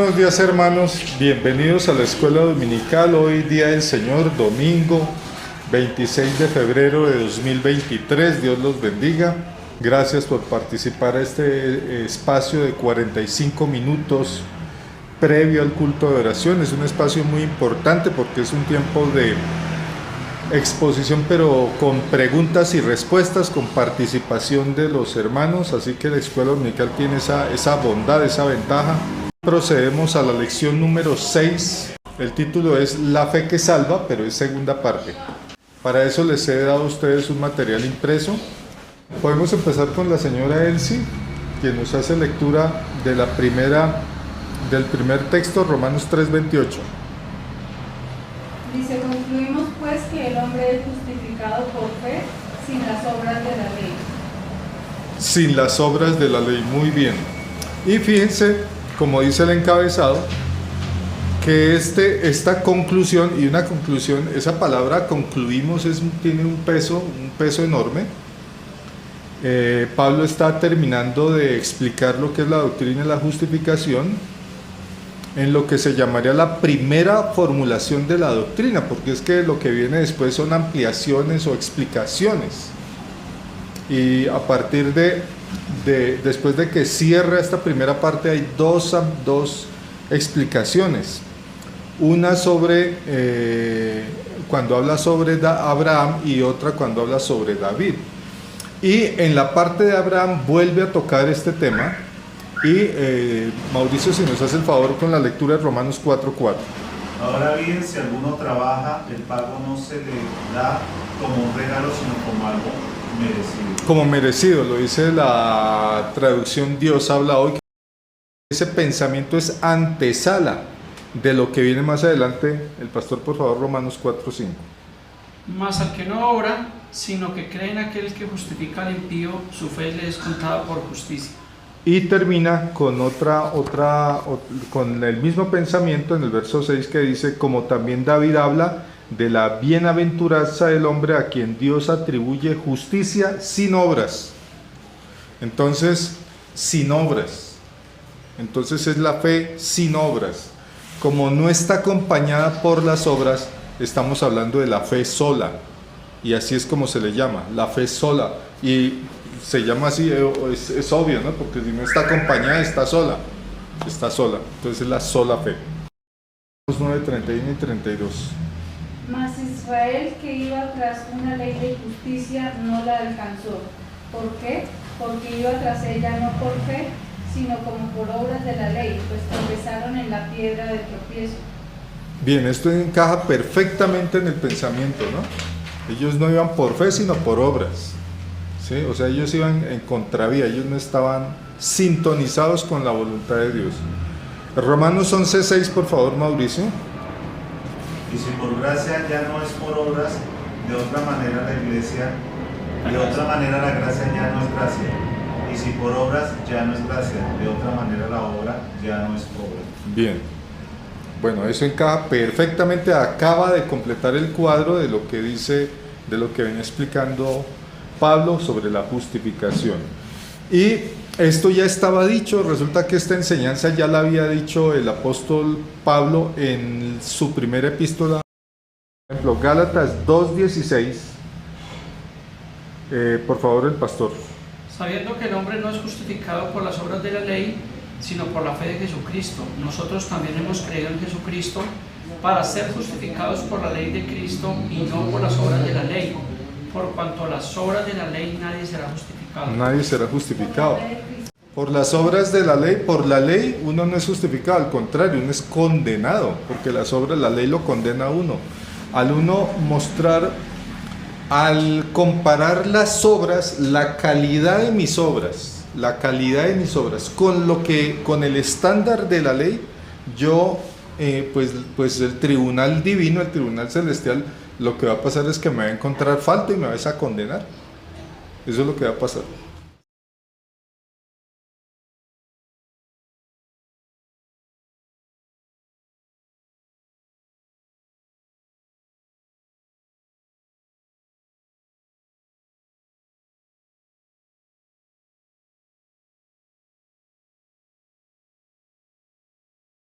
Buenos días, hermanos, bienvenidos a la escuela dominical. Hoy día del Señor, domingo 26 de febrero de 2023. Dios los bendiga. Gracias por participar a este espacio de 45 minutos previo al culto de oración. Es un espacio muy importante porque es un tiempo de exposición, pero con preguntas y respuestas, con participación de los hermanos. Así que la escuela dominical tiene esa bondad, esa ventaja. Procedemos a la lección número 6. El título es La fe que salva, pero es segunda parte. Para eso les he dado a ustedes un material impreso. Podemos empezar con la señora Elsie, quien nos hace lectura de del primer texto, Romanos 3:28. Dice, concluimos pues que el hombre es justificado por fe sin las obras de la ley. Sin las obras de la ley, muy bien. Y fíjense, como dice el encabezado, que esta conclusión, y una conclusión, esa palabra concluimos tiene un peso enorme. Pablo está terminando de explicar lo que es la doctrina de la justificación en lo que se llamaría la primera formulación de la doctrina, porque es que lo que viene después son ampliaciones o explicaciones. Y a partir después de que cierra esta primera parte, hay dos explicaciones. Una sobre cuando habla sobre Abraham y otra cuando habla sobre David. Y en la parte de Abraham vuelve a tocar este tema. Y Mauricio, si nos hace el favor con la lectura de Romanos 4:4. Ahora bien, si alguno trabaja, el pago no se le da como un regalo, sino como algo merecido. Como merecido, lo dice la traducción Dios habla hoy. Ese pensamiento es antesala de lo que viene más adelante. El pastor, por favor, Romanos 4:5. Mas al que no obra, sino que cree en aquel que justifica al impío, su fe le es contada por justicia. Y termina con con el mismo pensamiento en el verso 6 que dice, como también David habla de la bienaventuranza del hombre a quien Dios atribuye justicia sin obras. Entonces, sin obras. Entonces es la fe sin obras. Como no está acompañada por las obras, estamos hablando de la fe sola. Y así es como se le llama, la fe sola. Y se llama así, es obvio, ¿no? Porque si no está acompañada, está sola. Está sola. Entonces es la sola fe. 9:31 y 32. Mas Israel, que iba tras una ley de justicia, no la alcanzó. ¿Por qué? Porque iba tras ella no por fe, sino como por obras de la ley, pues tropezaron en la piedra de tropiezo. Bien, esto encaja perfectamente en el pensamiento, ¿no? Ellos no iban por fe, sino por obras. ¿Sí? O sea, ellos iban en contravía, ellos no estaban sintonizados con la voluntad de Dios. Romanos 11:6, por favor, Mauricio. Y si por gracia ya no es por obras, de otra manera la gracia ya no es gracia. Y si por obras ya no es gracia, de otra manera la obra ya no es obra. Bien. Bueno, eso encaja perfectamente, acaba de completar el cuadro de lo que dice, de lo que venía explicando Pablo sobre la justificación. Y esto ya estaba dicho, resulta que esta enseñanza ya la había dicho el apóstol Pablo en su primera epístola, por ejemplo, Gálatas 2:16. Por favor, el pastor. Sabiendo que el hombre no es justificado por las obras de la ley, sino por la fe de Jesucristo. Nosotros también hemos creído en Jesucristo para ser justificados por la ley de Cristo y no por las obras de la ley. Por cuanto a las obras de la ley nadie será justificado. Nadie será justificado. Por las obras de la ley, por la ley uno no es justificado, al contrario, uno es condenado, porque las obras, la ley lo condena a uno. Al uno mostrar, al comparar las obras, la calidad de mis obras con el estándar de la ley, yo, pues el tribunal divino, el tribunal celestial, lo que va a pasar es que me va a encontrar falta y me va a condenar. Eso es lo que va a pasar.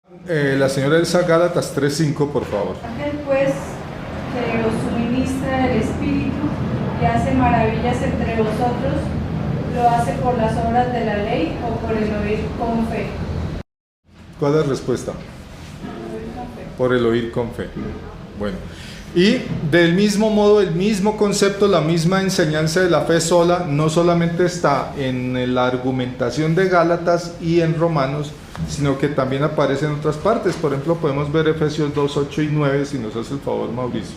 La señora Elsa, Gálatas 3:5, por favor. Aquel pues que os suministra el Espíritu y hace maravillas entre vosotros, ¿lo hace por las obras de la ley o por el oír con fe? ¿Cuál es la respuesta? Por el oír con fe. Bueno, y del mismo modo, el mismo concepto, la misma enseñanza de la fe sola, no solamente está en la argumentación de Gálatas y en Romanos, sino que también aparece en otras partes. Por ejemplo, podemos ver Efesios 2, 8 y 9, si nos hace el favor, Mauricio.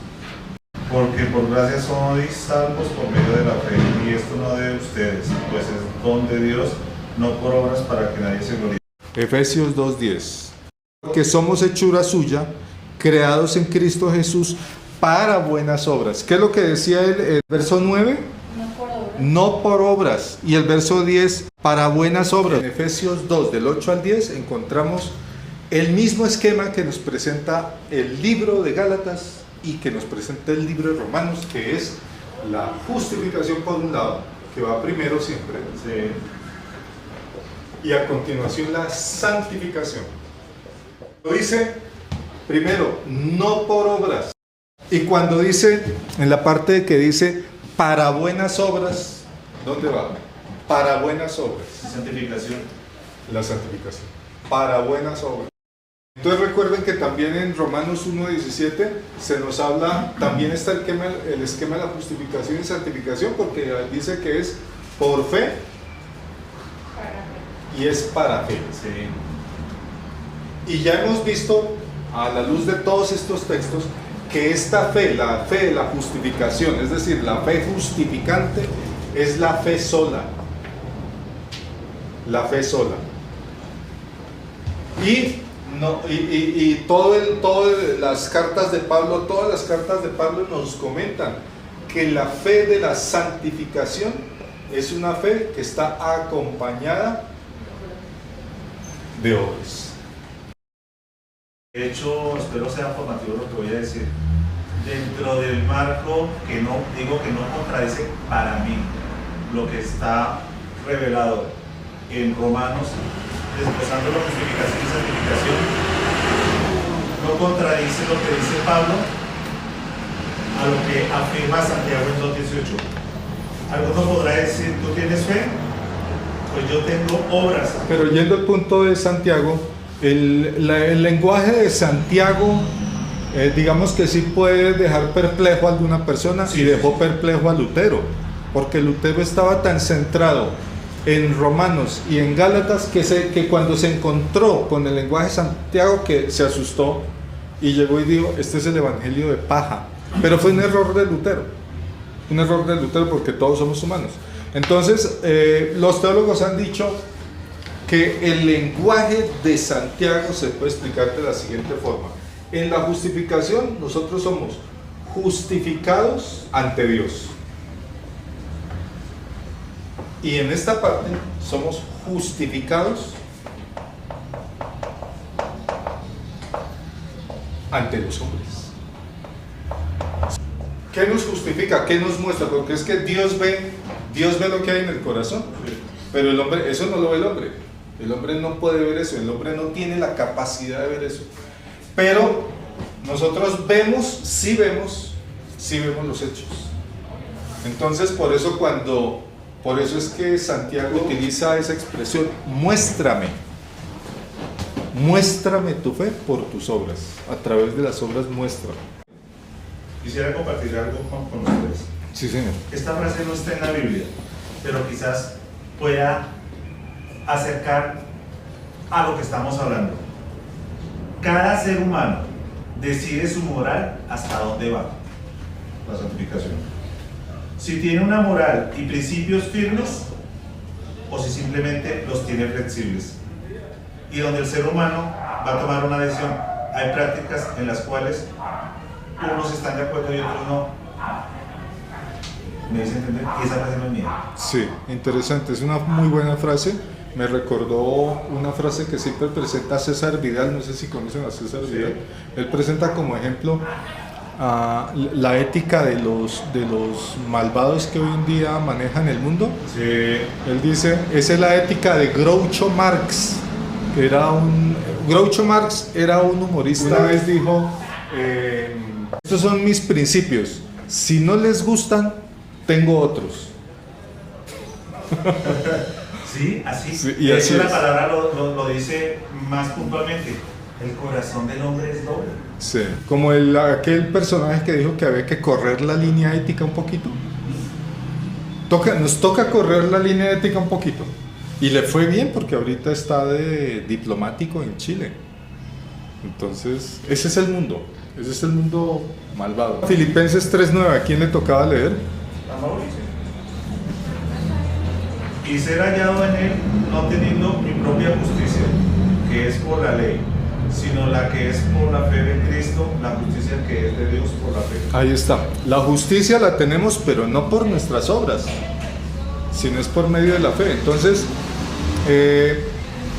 Porque por gracia sois salvos por medio de la fe, y esto no de ustedes, pues es don de Dios, no por obras para que nadie se gloríe. Efesios 2:10. Porque somos hechura suya, creados en Cristo Jesús para buenas obras. ¿Qué es lo que decía el verso 9? No por obras. No por obras. Y el verso 10, para buenas obras. En Efesios 2, del 8 al 10, encontramos el mismo esquema que nos presenta el libro de Gálatas y que nos presenta el libro de Romanos, que es la justificación por un lado, que va primero siempre, Sí. y a continuación la santificación. Lo dice primero, no por obras. Y cuando dice, en la parte que dice, para buenas obras, ¿dónde va? Para buenas obras. Santificación. La santificación. Para buenas obras. Entonces recuerden que también en Romanos 1:17 se nos habla, también está el esquema de la justificación y santificación, porque dice que es por fe y es para fe. Sí. Y ya hemos visto, a la luz de todos estos textos, que esta fe, la fe de la justificación, es decir, la fe justificante, es la fe sola. La fe sola. Y todas las cartas de Pablo, nos comentan que la fe de la santificación es una fe que está acompañada de obras. De hecho, espero sea formativo lo que voy a decir. Dentro del marco que no contradice para mí lo que está revelado en Romanos, desglosando la justificación y santificación, no contradice lo que dice Pablo a lo que afirma Santiago en 2:18. Alguno podrá decir, ¿tú tienes fe? Pues yo tengo obras. Pero yendo al punto de Santiago, el lenguaje de Santiago, digamos que sí puede dejar perplejo a alguna persona, Sí, y dejó sí. perplejo a Lutero, porque Lutero estaba tan centrado en Romanos y en Gálatas que cuando se encontró con el lenguaje de Santiago, que se asustó y llegó y dijo, este es el evangelio de paja. Pero fue un error de Lutero, porque todos somos humanos. Entonces los teólogos han dicho que el lenguaje de Santiago se puede explicar de la siguiente forma. En la justificación nosotros somos justificados ante Dios. Y en esta parte somos justificados ante los hombres. ¿Qué nos justifica? ¿Qué nos muestra? Porque es que Dios ve lo que hay en el corazón. Pero el hombre, eso no lo ve el hombre. El hombre no puede ver eso. El hombre no tiene la capacidad de ver eso. Pero nosotros sí vemos los hechos. Entonces, por eso es que Santiago utiliza esa expresión, muéstrame tu fe por tus obras, a través de las obras muéstrame. Quisiera compartir algo con ustedes. Sí, señor. Esta frase no está en la Biblia, pero quizás pueda acercar a lo que estamos hablando. Cada ser humano decide su moral hasta dónde va. La santificación. Si tiene una moral y principios firmes, o si simplemente los tiene flexibles. Y donde el ser humano va a tomar una decisión. Hay prácticas en las cuales unos están de acuerdo y otros no. ¿Me dice entender? Y esa frase no es mía. Sí, interesante, es una muy buena frase. Me recordó una frase que siempre presenta César Vidal, no sé si conocen a César Vidal. Él presenta como ejemplo la ética de los malvados que hoy en día manejan el mundo. Sí. Él dice, esa es la ética de Groucho Marx, que era un Groucho Marx era un humorista. Una vez dijo, estos son mis principios. Si no les gustan, tengo otros. Sí, así. Sí, y de así hecho, es. la palabra lo dice más puntualmente. El corazón del hombre es doble. Sí, como aquel personaje que dijo que había que correr la línea ética un poquito. Nos toca correr la línea ética un poquito. Y le fue bien porque ahorita está de diplomático en Chile. Entonces, ese es el mundo malvado. Filipenses 3:9, ¿a quién le tocaba leer? A Mauricio. Y ser hallado en él, no teniendo mi propia justicia, que es por la ley, sino la que es por la fe de Cristo, la justicia que es de Dios por la fe. Ahí está. La justicia la tenemos, pero no por nuestras obras, sino es por medio de la fe. Entonces,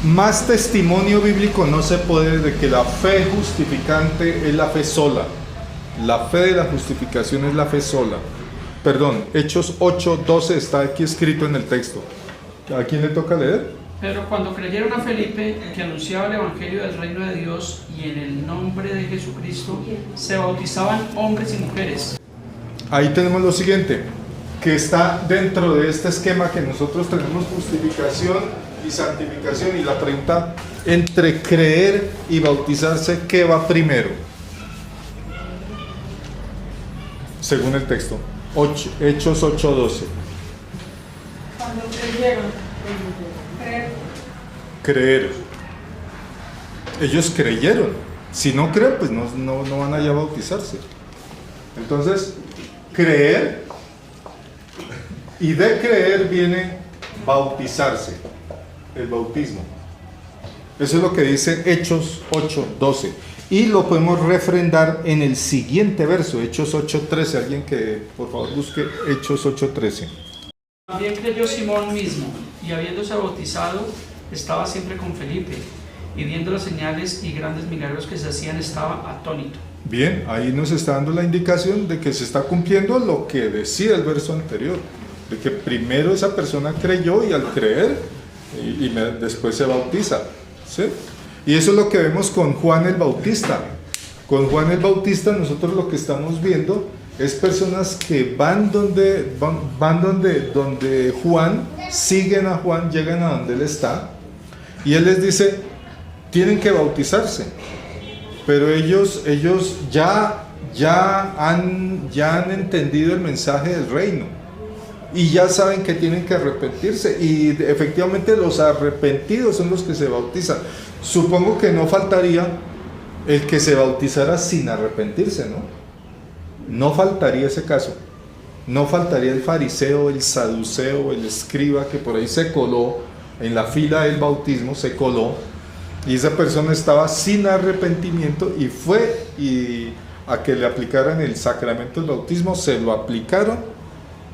más testimonio bíblico no se puede de que la fe justificante es la fe sola. La fe de la justificación es la fe sola. Perdón, Hechos 8:12 está aquí escrito en el texto. ¿A quién le toca leer? Pero cuando creyeron a Felipe, que anunciaba el Evangelio del reino de Dios, y en el nombre de Jesucristo, se bautizaban hombres y mujeres. Ahí tenemos lo siguiente, que está dentro de este esquema que nosotros tenemos justificación y santificación, y la pregunta, entre creer y bautizarse, ¿qué va primero? Según el texto, Hechos 8:12. Cuando creyeron, Creer. Ellos creyeron. Si no creen, pues no van allá a bautizarse. Entonces, creer, y de creer viene bautizarse, el bautismo. Eso es lo que dice Hechos 8:12. Y lo podemos refrendar en el siguiente verso, Hechos 8:13. Alguien que por favor busque Hechos 8:13. También creyó Simón mismo, y habiéndose bautizado, estaba siempre con Felipe, y viendo las señales y grandes milagros que se hacían, estaba atónito. Bien, ahí nos está dando la indicación de que se está cumpliendo lo que decía el verso anterior, de que primero esa persona creyó y al creer, después se bautiza, ¿sí? Y eso es lo que vemos con Juan el Bautista. Con Juan el Bautista nosotros lo que estamos viendo es personas que van donde Juan, siguen a Juan, llegan a donde él está, y él les dice, tienen que bautizarse, pero ellos ya han entendido el mensaje del reino, y ya saben que tienen que arrepentirse, y efectivamente los arrepentidos son los que se bautizan. Supongo que no faltaría el que se bautizara sin arrepentirse, ¿no? No faltaría ese caso. No faltaría el fariseo, el saduceo, el escriba que por ahí se coló en la fila del bautismo, se coló, y esa persona estaba sin arrepentimiento y fue a que le aplicaran el sacramento del bautismo, se lo aplicaron,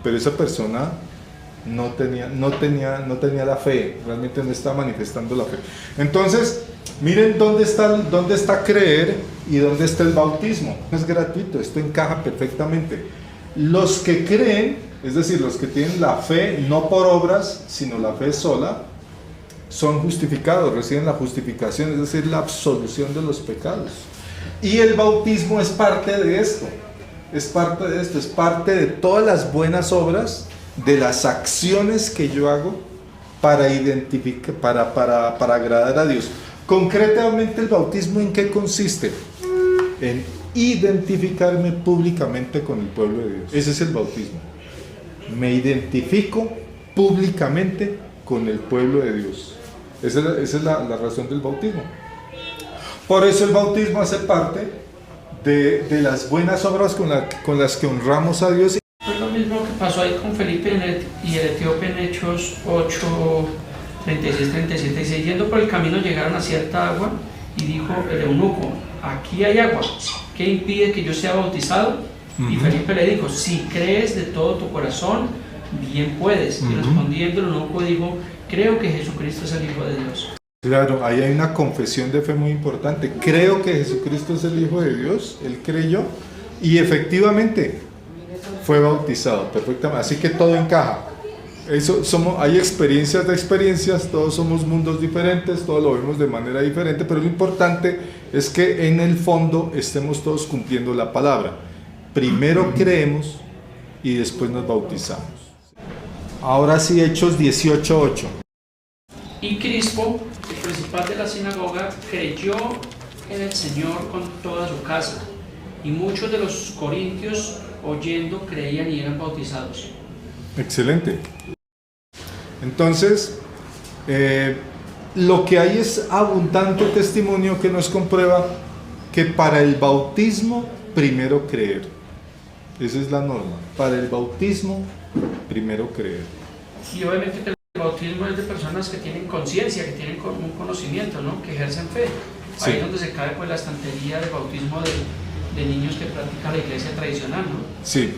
pero esa persona no tenía la fe, realmente no estaba manifestando la fe. Entonces, miren dónde está creer y dónde está el bautismo. Es gratuito, esto encaja perfectamente. Los que creen, es decir, los que tienen la fe no por obras, sino la fe sola, son justificados, reciben la justificación, es decir, la absolución de los pecados. Y el bautismo es parte de esto, es parte de todas las buenas obras, de las acciones que yo hago para identificar, para agradar a Dios. Concretamente, el bautismo, ¿en qué consiste? En identificarme públicamente con el pueblo de Dios. Ese es el bautismo. Me identifico públicamente con el pueblo de Dios. Esa es la razón del bautismo. Por eso el bautismo hace parte de las buenas obras con las que honramos a Dios. Fue lo mismo que pasó ahí con Felipe y el etíope en Hechos 8, 36, 37. Y siguiendo por el camino llegaron a cierta agua, y dijo el eunuco, aquí hay agua, ¿qué impide que yo sea bautizado? Y Felipe le dijo, si crees de todo tu corazón, bien puedes. Y respondiendo el eunuco dijo, creo que Jesucristo es el Hijo de Dios. Claro, ahí hay una confesión de fe muy importante. Creo que Jesucristo es el Hijo de Dios. Él creyó y efectivamente fue bautizado perfectamente. Así que todo encaja. Hay experiencias de experiencias, todos somos mundos diferentes, todos lo vemos de manera diferente, pero lo importante es que en el fondo estemos todos cumpliendo la palabra. Primero creemos y después nos bautizamos. Ahora sí, Hechos 18:8. Y Crispo, el principal de la sinagoga, creyó en el Señor con toda su casa, y muchos de los corintios, oyendo, creían y eran bautizados. Excelente. Entonces, lo que hay es abundante testimonio que nos comprueba que para el bautismo, primero creer. Esa es la norma. Para el bautismo, primero creer. Y obviamente que el bautismo es de personas que tienen conciencia, que tienen un conocimiento, ¿no? Que ejercen fe. Sí. Ahí es donde se cae pues, la estantería del bautismo de niños que practican la iglesia tradicional, ¿no? Sí.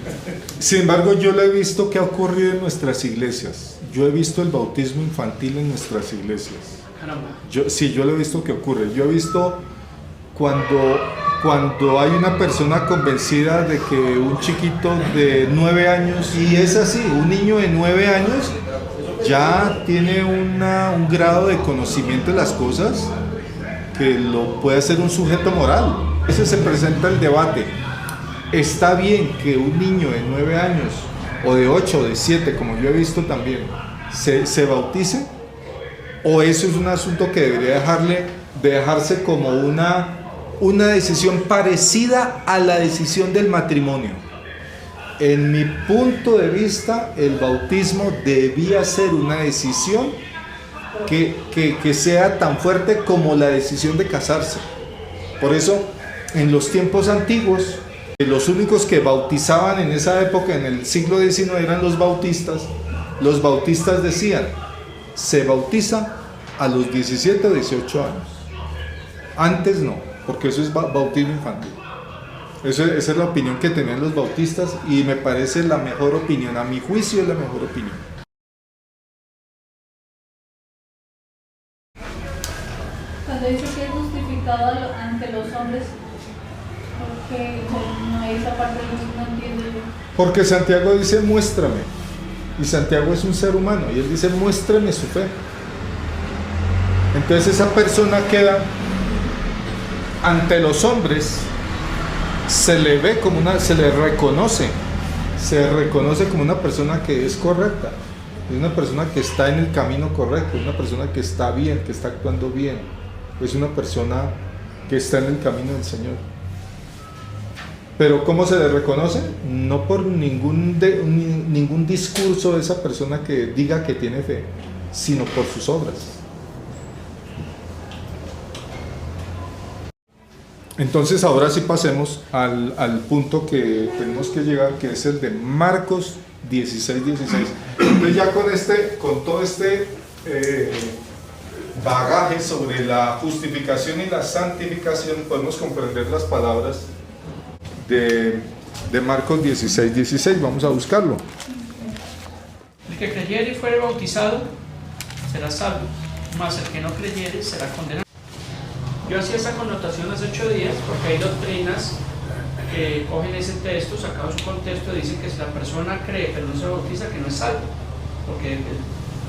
Sin embargo, yo lo he visto que ha ocurrido en nuestras iglesias. Yo he visto el bautismo infantil en nuestras iglesias. Caramba. Yo lo he visto que ocurre. Yo he visto cuando hay una persona convencida de que un chiquito de 9 años, y es así, un niño de 9 años ya tiene un grado de conocimiento de las cosas que lo puede hacer un sujeto moral. Ese se presenta el debate. ¿Está bien que un niño de 9 años, o de 8, o de 7, como yo he visto también, se bautice? ¿O eso es un asunto que debería dejarse como una decisión parecida a la decisión del matrimonio? En mi punto de vista, el bautismo debía ser una decisión que sea tan fuerte como la decisión de casarse. Por eso, en los tiempos antiguos, los únicos que bautizaban en esa época, en el siglo XIX, eran los bautistas. Los bautistas decían, se bautiza a los 17 o 18 años. Antes no, porque eso es bautismo infantil. Esa es la opinión que tenían los bautistas y me parece la mejor opinión, a mi juicio es la mejor opinión. Cuando dice que es justificado ante los hombres, ¿por qué no hay esa parte? No entiendo yo. Porque Santiago dice muéstrame, y Santiago es un ser humano y él dice muéstrame su fe. Entonces esa persona queda ante los hombres, se le ve como se le reconoce como una persona que es correcta, es una persona que está en el camino correcto, es una persona que está bien, que está actuando bien, es una persona que está en el camino del Señor. Pero ¿cómo se le reconoce? No por ningún discurso de esa persona que diga que tiene fe, sino por sus obras. Entonces ahora sí pasemos al punto que tenemos que llegar, que es el de Marcos 16:16. Entonces ya con todo este bagaje sobre la justificación y la santificación podemos comprender las palabras de Marcos 16:16. Vamos a buscarlo. El que creyere y fuere bautizado será salvo, mas el que no creyere será condenado. Yo hacía esa connotación hace 8 días porque hay doctrinas que cogen ese texto, sacado su contexto, dicen que si la persona cree pero no se bautiza, que no es salvo, porque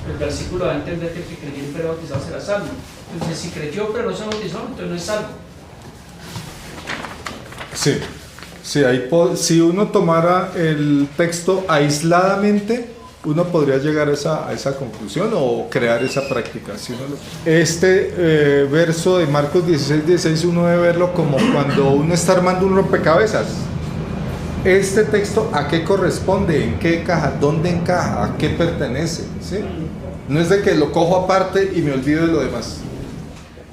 el versículo da a entender que el que creyere y fuere bautizado será salvo. Entonces, si creyó pero no se bautizó, entonces no es salvo. Sí, si uno tomara el texto aisladamente, uno podría llegar a esa conclusión o crear esa práctica. ¿Sí? Este verso de Marcos 16:16 uno debe verlo como cuando uno está armando un rompecabezas. Este texto, ¿a qué corresponde? ¿En qué encaja? ¿Dónde encaja? ¿A qué pertenece? ¿Sí? No es de que lo cojo aparte y me olvido de lo demás.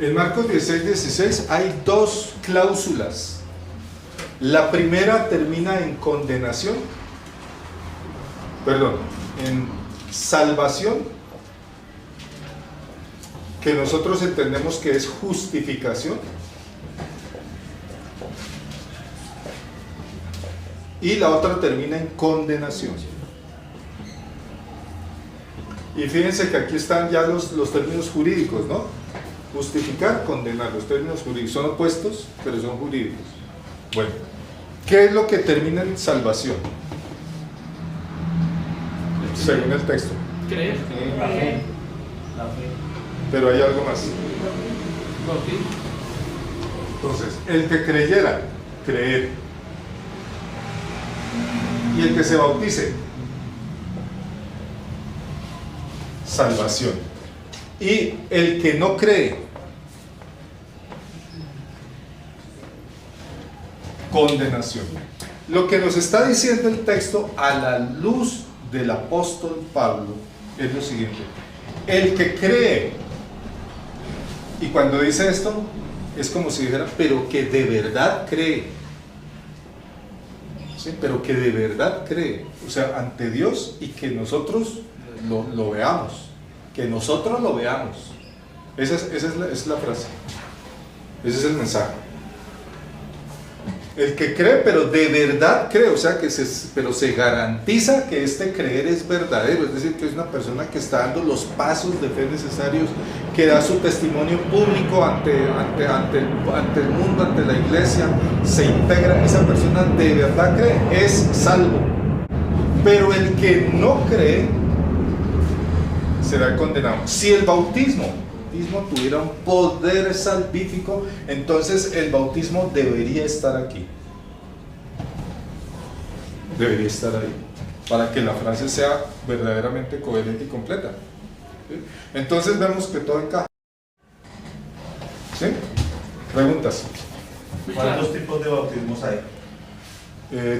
En Marcos 16:16 hay 2 cláusulas. La primera termina en condenación, en salvación, que nosotros entendemos que es justificación, y la otra termina en condenación. Y fíjense que aquí están ya los términos jurídicos, ¿no? Justificar, condenar, los términos jurídicos son opuestos, pero son jurídicos. Bueno, ¿qué es lo que termina en salvación? Según el texto. Creer. La fe. La fe. Pero hay algo más. Bautismo. Entonces, el que creyera, creer. Y el que se bautice, salvación. Y el que no cree, condenación. Lo que nos está diciendo el texto a la luz del apóstol Pablo es lo siguiente: el que cree, y cuando dice esto es como si dijera, pero que de verdad cree, ¿sí? Pero que de verdad cree, o sea, ante Dios, y que nosotros lo veamos, que nosotros lo veamos. Esa es la frase, ese es el mensaje. El que cree, pero de verdad cree, o sea, pero se garantiza que este creer es verdadero, es decir, que es una persona que está dando los pasos de fe necesarios, que da su testimonio público ante el mundo, ante la iglesia, se integra, esa persona de verdad cree, es salvo. Pero el que no cree será condenado. Si el bautismo tuviera un poder salvífico, entonces el bautismo debería estar aquí. Debería estar ahí, para que la frase sea verdaderamente coherente y completa. ¿Sí? Entonces vemos que todo encaja. ¿Sí? ¿Preguntas? ¿Cuántos tipos de bautismos hay?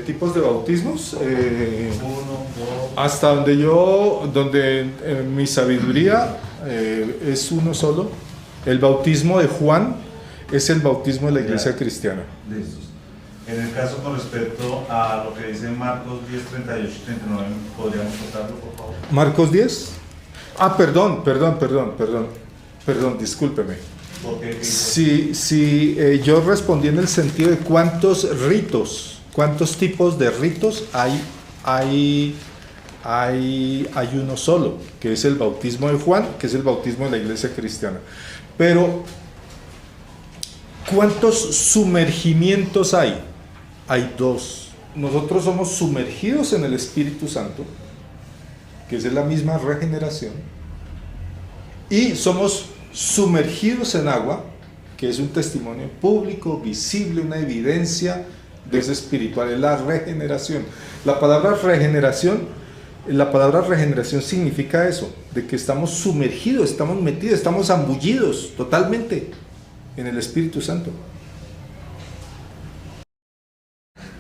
Tipos de bautismos. 1, 2. Hasta donde mi sabiduría es uno solo. El bautismo de Juan es el bautismo de la iglesia cristiana. Listos. En el caso con respecto a lo que dice Marcos 10, 38 y 39, ¿podríamos contarlo, por favor? Marcos 10. Perdón, discúlpeme. ¿Por qué? Si yo respondí en el sentido de cuántos tipos de ritos hay uno solo, que es el bautismo de Juan, que es el bautismo de la iglesia cristiana. Pero, ¿cuántos sumergimientos hay? Hay 2. Nosotros somos sumergidos en el Espíritu Santo, que es la misma regeneración, y somos sumergidos en agua, que es un testimonio público, visible, una evidencia de ese espiritual, es la regeneración. La palabra regeneración significa eso, de que estamos sumergidos, estamos metidos, estamos zambullidos totalmente en el Espíritu Santo.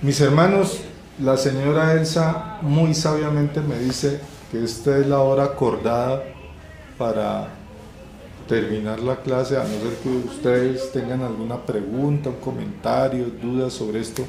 Mis hermanos, la señora Elsa muy sabiamente me dice que esta es la hora acordada para terminar la clase, a no ser que ustedes tengan alguna pregunta, un comentario, dudas sobre esto.